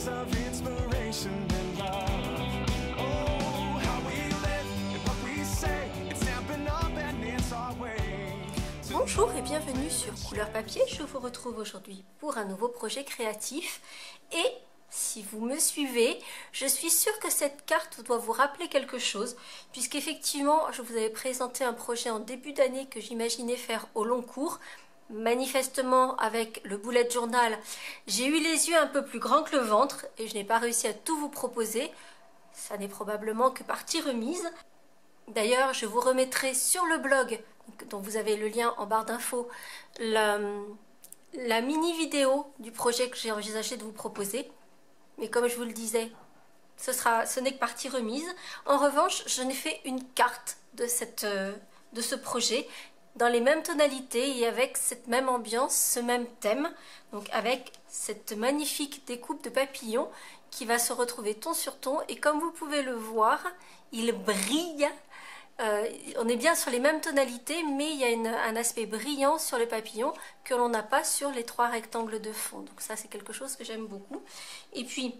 songs of inspiration and love. Oh, how we live and what we say, it's snapping up and it's our way. Bonjour et bienvenue sur Couleur Papier. Je vous retrouve aujourd'hui pour un nouveau projet créatif. Et si vous me suivez, je suis sûre que cette carte doit vous rappeler quelque chose, puisqu'effectivement, je vous avais présenté un projet en début d'année que j'imaginais faire au long cours. Manifestement, avec le bullet journal, j'ai eu les yeux un peu plus grands que le ventre et je n'ai pas réussi à tout vous proposer. Ça n'est probablement que partie remise. D'ailleurs, je vous remettrai sur le blog, dont vous avez le lien en barre d'infos, la mini vidéo du projet que j'ai envisagé de vous proposer. Mais comme je vous le disais, ce n'est que partie remise. En revanche, je n'ai fait une carte de ce projet dans les mêmes tonalités et avec cette même ambiance, ce même thème, donc avec cette magnifique découpe de papillons qui va se retrouver ton sur ton. Et comme vous pouvez le voir, il brille. On est bien sur les mêmes tonalités, mais il y a un aspect brillant sur le papillon que l'on n'a pas sur les trois rectangles de fond. Donc ça, c'est quelque chose que j'aime beaucoup. Et puis,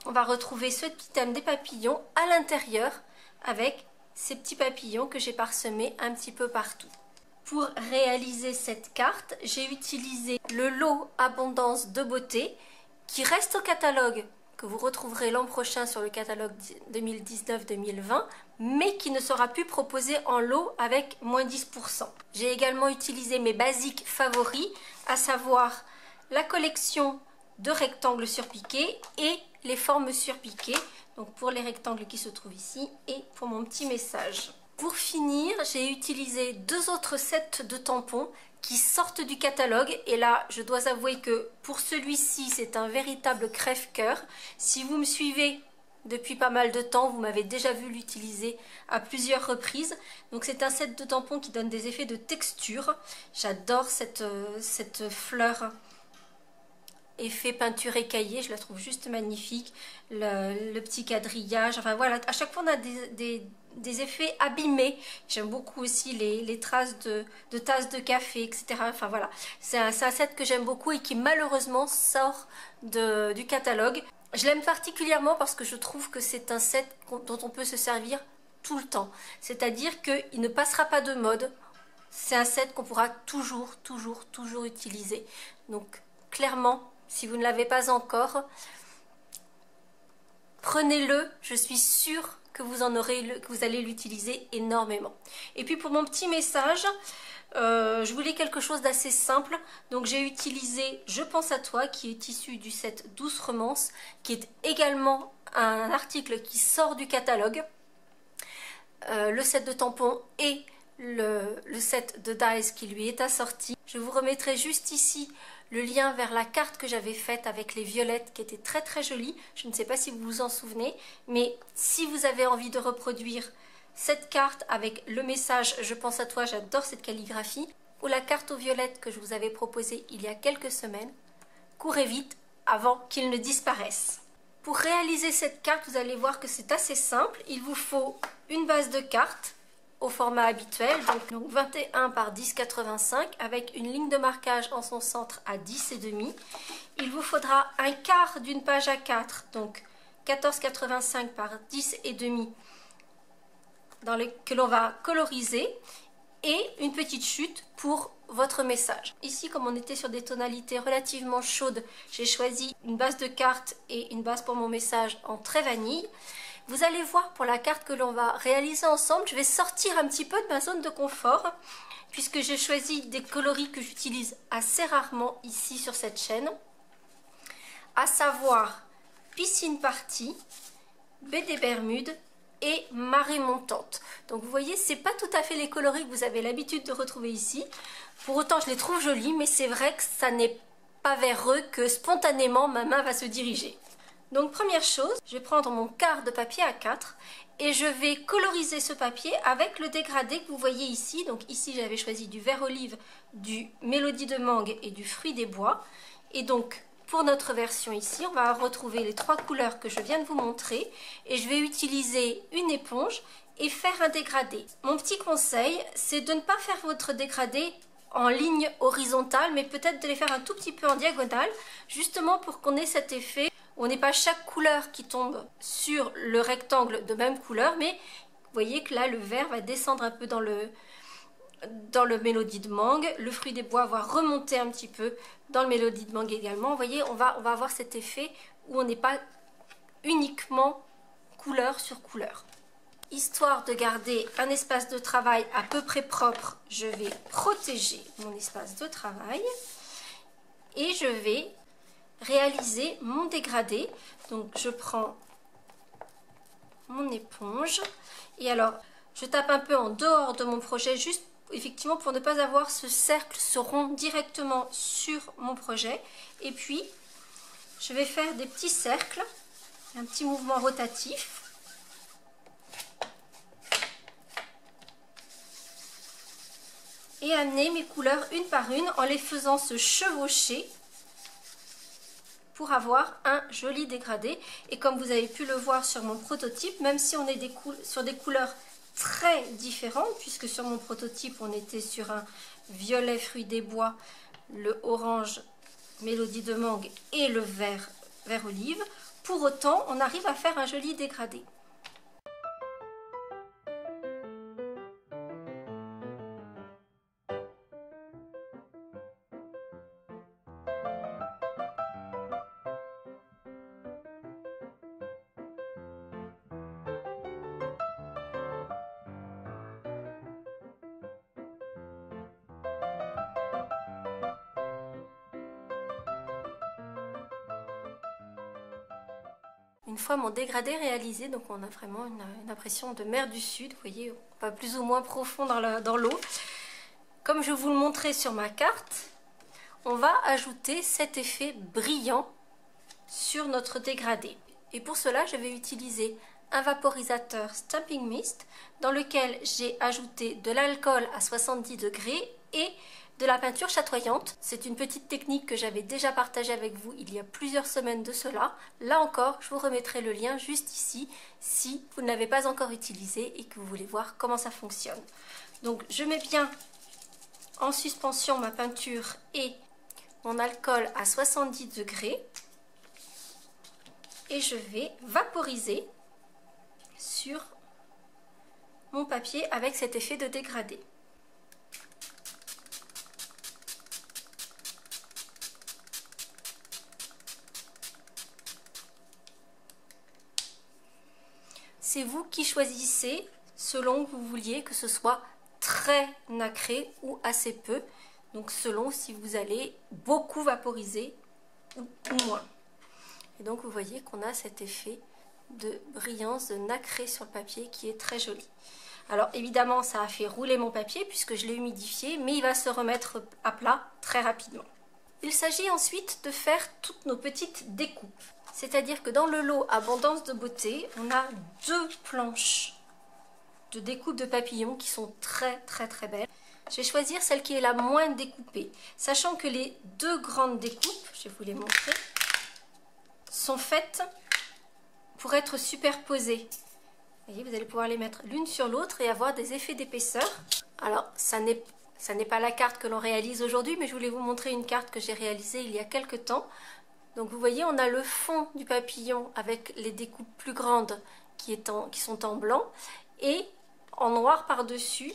on va retrouver ce petit thème des papillons à l'intérieur avec ces petits papillons que j'ai parsemés un petit peu partout. Pour réaliser cette carte, j'ai utilisé le lot Abondance de beauté qui reste au catalogue, que vous retrouverez l'an prochain sur le catalogue 2019-2020, mais qui ne sera plus proposé en lot avec moins 10%. J'ai également utilisé mes basiques favoris, à savoir la collection de rectangles surpiqués et les formes surpiquées, donc pour les rectangles qui se trouvent ici et pour mon petit message. Pour finir, j'ai utilisé deux autres sets de tampons qui sortent du catalogue. Et là, je dois avouer que pour celui-ci, c'est un véritable crève-cœur. Si vous me suivez depuis pas mal de temps, vous m'avez déjà vu l'utiliser à plusieurs reprises. Donc c'est un set de tampons qui donne des effets de texture. J'adore cette fleur effet peinture écaillée, je la trouve juste magnifique. Le petit quadrillage, enfin voilà, à chaque fois on a des effets abîmés. J'aime beaucoup aussi les traces de tasses de café, etc. Enfin voilà, c'est un set que j'aime beaucoup et qui malheureusement sort du catalogue. Je l'aime particulièrement parce que je trouve que c'est un set dont on peut se servir tout le temps. C'est-à-dire qu'il ne passera pas de mode. C'est un set qu'on pourra toujours utiliser. Donc clairement, si vous ne l'avez pas encore, prenez-le, je suis sûre que vous allez l'utiliser énormément. Et puis pour mon petit message, je voulais quelque chose d'assez simple, donc j'ai utilisé Je pense à toi, qui est issu du set Douce Romance, qui est également un article qui sort du catalogue. Le set de tampons et le set de dies qui lui est assorti. Je vous remettrai juste ici le lien vers la carte que j'avais faite avec les violettes qui était très jolie. Je ne sais pas si vous vous en souvenez, mais si vous avez envie de reproduire cette carte avec le message Je pense à toi, j'adore cette calligraphie, ou la carte aux violettes que je vous avais proposée il y a quelques semaines, courez vite avant qu'il ne disparaisse. Pour réaliser cette carte, vous allez voir que c'est assez simple. Il vous faut une base de cartes au format habituel, donc 21 par 10,85 avec une ligne de marquage en son centre à 10,5. Il vous faudra un quart d'une page A4, donc 14,85 par 10,5 que l'on va coloriser, et une petite chute pour votre message. Ici, comme on était sur des tonalités relativement chaudes, j'ai choisi une base de carte et une base pour mon message en très vanille. Vous allez voir pour la carte que l'on va réaliser ensemble, je vais sortir un petit peu de ma zone de confort puisque j'ai choisi des coloris que j'utilise assez rarement ici sur cette chaîne, à savoir Piscine Party, Baie des Bermudes et Marée Montante. Donc vous voyez, c'est pas tout à fait les coloris que vous avez l'habitude de retrouver ici. Pour autant, je les trouve jolis, mais c'est vrai que ça n'est pas vers eux que spontanément ma main va se diriger. Donc première chose, je vais prendre mon quart de papier A4 et je vais coloriser ce papier avec le dégradé que vous voyez ici. Donc ici j'avais choisi du vert olive, du mélodie de mangue et du fruit des bois. Et donc pour notre version ici, on va retrouver les trois couleurs que je viens de vous montrer et je vais utiliser une éponge et faire un dégradé. Mon petit conseil, c'est de ne pas faire votre dégradé en ligne horizontale, mais peut-être de les faire un tout petit peu en diagonale, justement pour qu'on ait cet effet On n'est pas chaque couleur qui tombe sur le rectangle de même couleur, mais vous voyez que là le vert va descendre un peu dans le mélodie de mangue, le fruit des bois va remonter un petit peu dans le mélodie de mangue également. Vous voyez, on va avoir cet effet où on n'est pas uniquement couleur sur couleur. Histoire de garder un espace de travail à peu près propre, je vais protéger mon espace de travail et je vais réaliser mon dégradé. Donc je prends mon éponge et alors je tape un peu en dehors de mon projet juste effectivement pour ne pas avoir ce cercle, ce rond directement sur mon projet. Et puis je vais faire des petits cercles, un petit mouvement rotatif. Et amener mes couleurs une par une en les faisant se chevaucher pour avoir un joli dégradé. Et comme vous avez pu le voir sur mon prototype, même si on est sur des couleurs très différentes, puisque sur mon prototype on était sur un violet fruit des bois, le orange mélodie de mangue et le vert olive, pour autant on arrive à faire un joli dégradé. Une fois mon dégradé réalisé, donc on a vraiment une impression de mer du Sud, vous voyez, on va plus ou moins profond dans l'eau. Comme je vous le montrais sur ma carte, on va ajouter cet effet brillant sur notre dégradé. Et pour cela, je vais utiliser un vaporisateur Stamping Mist dans lequel j'ai ajouté de l'alcool à 70 degrés et de la peinture chatoyante. C'est une petite technique que j'avais déjà partagée avec vous il y a plusieurs semaines de cela. Là encore, je vous remettrai le lien juste ici si vous ne l'avez pas encore utilisé et que vous voulez voir comment ça fonctionne. Donc je mets bien en suspension ma peinture et mon alcool à 70 degrés et je vais vaporiser sur mon papier avec cet effet de dégradé. C'est vous qui choisissez selon que vous vouliez que ce soit très nacré ou assez peu. Donc selon si vous allez beaucoup vaporiser ou moins. Et donc vous voyez qu'on a cet effet de brillance, de nacré sur le papier qui est très joli. Alors évidemment ça a fait rouler mon papier puisque je l'ai humidifié, mais il va se remettre à plat très rapidement. Il s'agit ensuite de faire toutes nos petites découpes. C'est-à-dire que dans le lot Abondance de beauté, on a 2 planches de découpe de papillons qui sont très belles. Je vais choisir celle qui est la moins découpée, sachant que les 2 grandes découpes, je vais vous les montrer, sont faites pour être superposées. Vous voyez, vous allez pouvoir les mettre l'une sur l'autre et avoir des effets d'épaisseur. Alors, ça n'est pas la carte que l'on réalise aujourd'hui, mais je voulais vous montrer une carte que j'ai réalisée il y a quelques temps. Donc vous voyez, on a le fond du papillon avec les découpes plus grandes qui sont en blanc et en noir par-dessus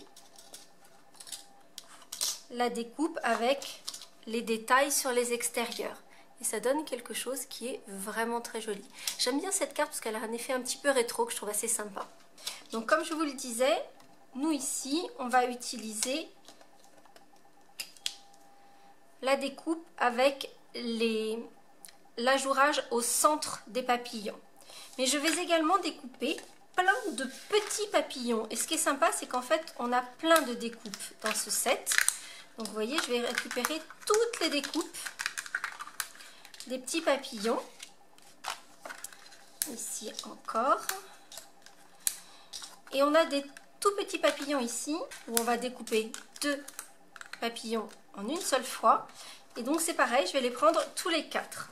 la découpe avec les détails sur les extérieurs. Et ça donne quelque chose qui est vraiment très joli. J'aime bien cette carte parce qu'elle a un effet un petit peu rétro que je trouve assez sympa. Donc comme je vous le disais, nous ici, on va utiliser la découpe avec l'ajourage au centre des papillons. Mais je vais également découper plein de petits papillons. Et ce qui est sympa, c'est qu'en fait, on a plein de découpes dans ce set. Donc vous voyez, je vais récupérer toutes les découpes des petits papillons. Ici encore. Et on a des tout petits papillons ici, où on va découper 2 papillons en une seule fois. Et donc c'est pareil, je vais les prendre tous les 4.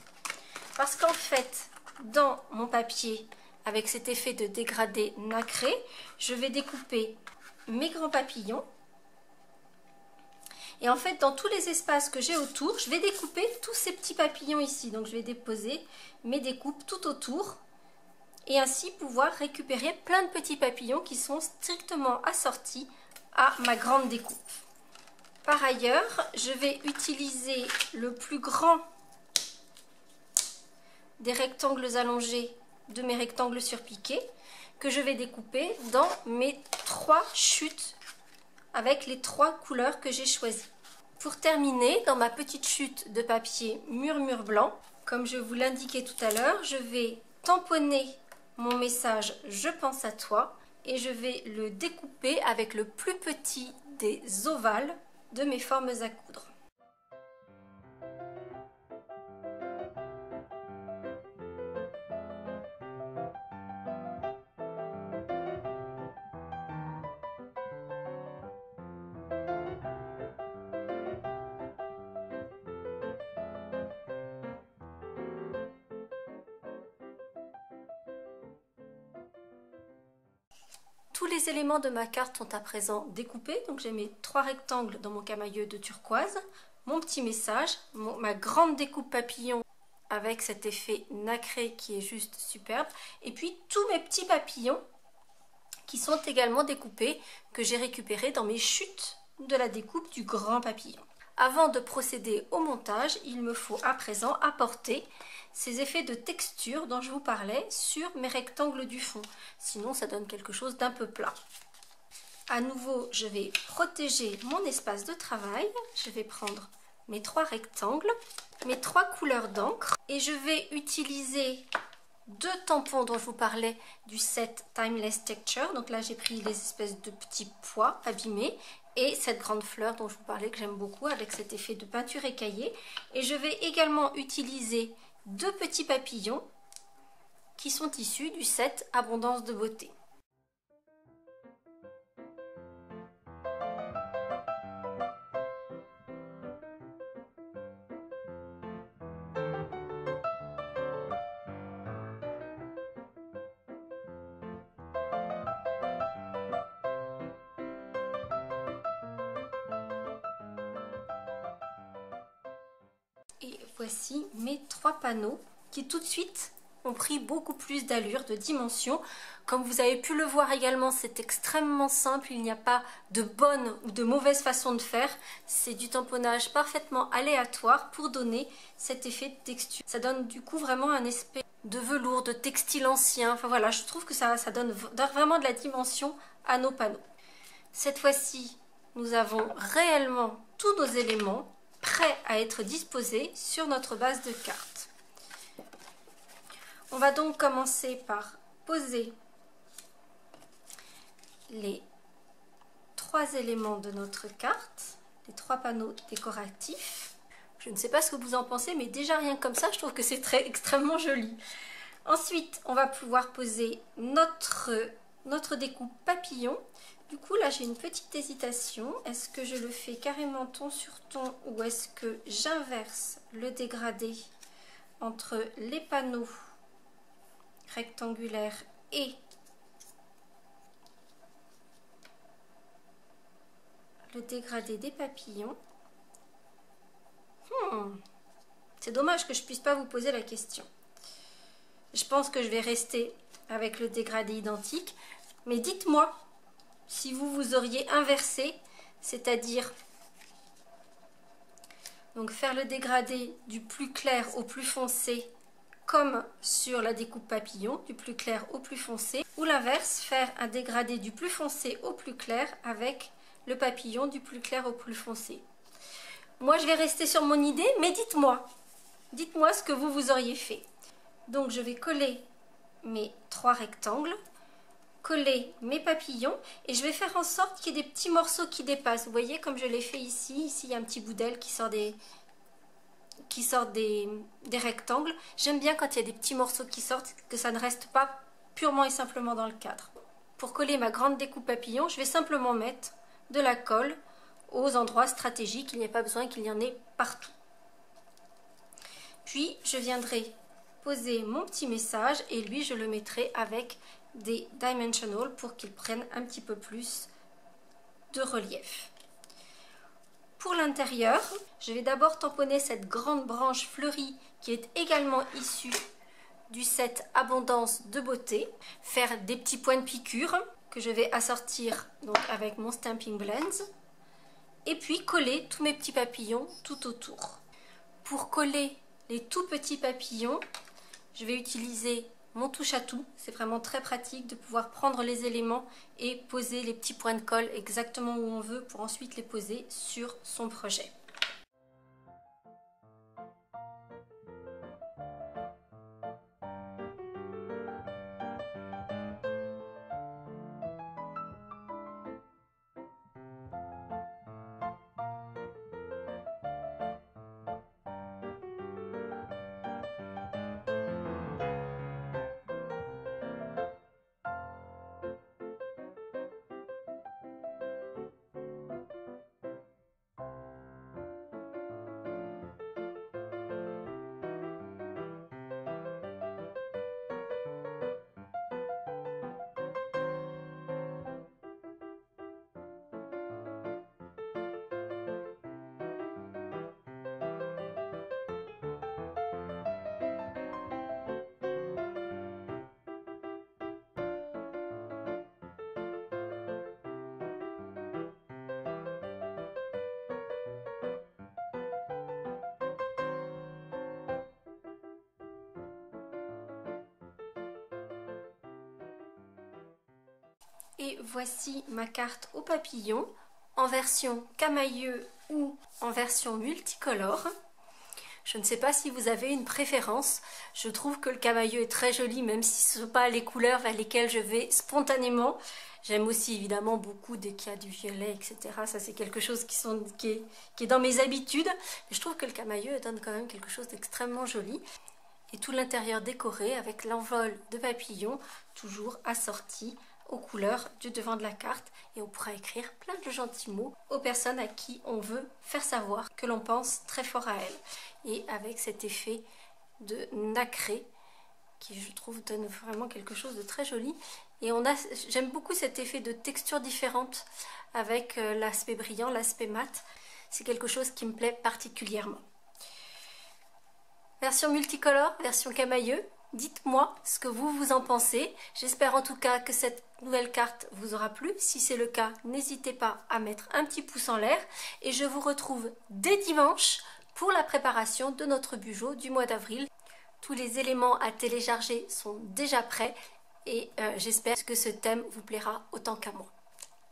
Parce qu'en fait, dans mon papier, avec cet effet de dégradé nacré, je vais découper mes grands papillons. Et en fait, dans tous les espaces que j'ai autour, je vais découper tous ces petits papillons ici. Donc je vais déposer mes découpes tout autour et ainsi pouvoir récupérer plein de petits papillons qui sont strictement assortis à ma grande découpe. Par ailleurs, je vais utiliser le plus grand des rectangles allongés de mes rectangles surpiqués que je vais découper dans mes 3 chutes avec les 3 couleurs que j'ai choisies. Pour terminer, dans ma petite chute de papier murmure blanc, comme je vous l'indiquais tout à l'heure, je vais tamponner mon message « Je pense à toi » et je vais le découper avec le plus petit des ovales de mes formes à coudre. Tous les éléments de ma carte sont à présent découpés, donc j'ai mes 3 rectangles dans mon camailleux de turquoise, mon petit message, ma grande découpe papillon avec cet effet nacré qui est juste superbe, et puis tous mes petits papillons qui sont également découpés, que j'ai récupérés dans mes chutes de la découpe du grand papillon. Avant de procéder au montage, il me faut à présent apporter ces effets de texture dont je vous parlais sur mes rectangles du fond. Sinon, ça donne quelque chose d'un peu plat. À nouveau, je vais protéger mon espace de travail. Je vais prendre mes 3 rectangles, mes 3 couleurs d'encre et je vais utiliser 2 tampons dont je vous parlais du set Timeless Texture. Donc là, j'ai pris les espèces de petits pois abîmés et cette grande fleur dont je vous parlais que j'aime beaucoup avec cet effet de peinture écaillée. Et je vais également utiliser 2 petits papillons qui sont issus du set Abondance de beauté. Et voici mes 3 panneaux qui tout de suite ont pris beaucoup plus d'allure, de dimension. Comme vous avez pu le voir également, c'est extrêmement simple, il n'y a pas de bonne ou de mauvaise façon de faire. C'est du tamponnage parfaitement aléatoire pour donner cet effet de texture. Ça donne du coup vraiment un aspect de velours, de textile ancien. Enfin voilà, je trouve que ça donne vraiment de la dimension à nos panneaux. Cette fois-ci, nous avons réellement tous nos éléments prêts à être disposés sur notre base de cartes. On va donc commencer par poser les 3 éléments de notre carte, les 3 panneaux décoratifs. Je ne sais pas ce que vous en pensez, mais déjà rien comme ça, je trouve que c'est extrêmement joli. Ensuite, on va pouvoir poser notre découpe papillon. Du coup, là, j'ai une petite hésitation. Est-ce que je le fais carrément ton sur ton ou est-ce que j'inverse le dégradé entre les panneaux rectangulaires et le dégradé des papillons? C'est dommage que je ne puisse pas vous poser la question. Je pense que je vais rester avec le dégradé identique, mais dites-moi si vous auriez inversé, c'est-à-dire donc faire le dégradé du plus clair au plus foncé comme sur la découpe papillon, du plus clair au plus foncé, ou l'inverse, faire un dégradé du plus foncé au plus clair avec le papillon du plus clair au plus foncé. Moi je vais rester sur mon idée, mais dites-moi ce que vous auriez fait. Donc je vais coller mes 3 rectangles, coller mes papillons et je vais faire en sorte qu'il y ait des petits morceaux qui dépassent. Vous voyez comme je l'ai fait ici, il y a un petit bout d'aile qui sort des rectangles. J'aime bien quand il y a des petits morceaux qui sortent, que ça ne reste pas purement et simplement dans le cadre. Pour coller ma grande découpe papillon, je vais simplement mettre de la colle aux endroits stratégiques, il n'y a pas besoin qu'il y en ait partout. Puis je viendrai poser mon petit message et lui je le mettrai avec des dimensionals pour qu'il prenne un petit peu plus de relief. pour l'intérieur, je vais d'abord tamponner cette grande branche fleurie qui est également issue du set Abondance de beauté. Faire des petits points de piqûre que je vais assortir donc avec mon Stampin' Blends. Et puis coller tous mes petits papillons tout autour. Pour coller les tout petits papillons, je vais utiliser mon touche à tout. C'est vraiment très pratique de pouvoir prendre les éléments et poser les petits points de colle exactement où on veut pour ensuite les poser sur son projet. Et voici ma carte au papillon en version camailleux ou en version multicolore. Je ne sais pas si vous avez une préférence. Je trouve que le camailleux est très joli, même si ce ne sont pas les couleurs vers lesquelles je vais spontanément. J'aime aussi évidemment beaucoup dès qu'il y a du violet, etc. Ça c'est quelque chose qui est dans mes habitudes. Mais je trouve que le camailleux donne quand même quelque chose d'extrêmement joli. Et tout l'intérieur décoré avec l'envol de papillons, toujours assorti aux couleurs du devant de la carte, et on pourra écrire plein de gentils mots aux personnes à qui on veut faire savoir que l'on pense très fort à elles. Et avec cet effet de nacré qui, je trouve, donne vraiment quelque chose de très joli. Et j'aime beaucoup cet effet de texture différente avec l'aspect brillant, l'aspect mat. C'est quelque chose qui me plaît particulièrement. Version multicolore, version camailleux. Dites-moi ce que vous en pensez. J'espère en tout cas que cette nouvelle carte vous aura plu. Si c'est le cas, n'hésitez pas à mettre un petit pouce en l'air. Et je vous retrouve dès dimanche pour la préparation de notre Bugeot du mois d'avril. Tous les éléments à télécharger sont déjà prêts. Et j'espère que ce thème vous plaira autant qu'à moi.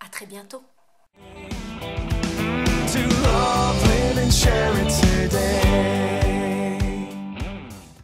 À très bientôt.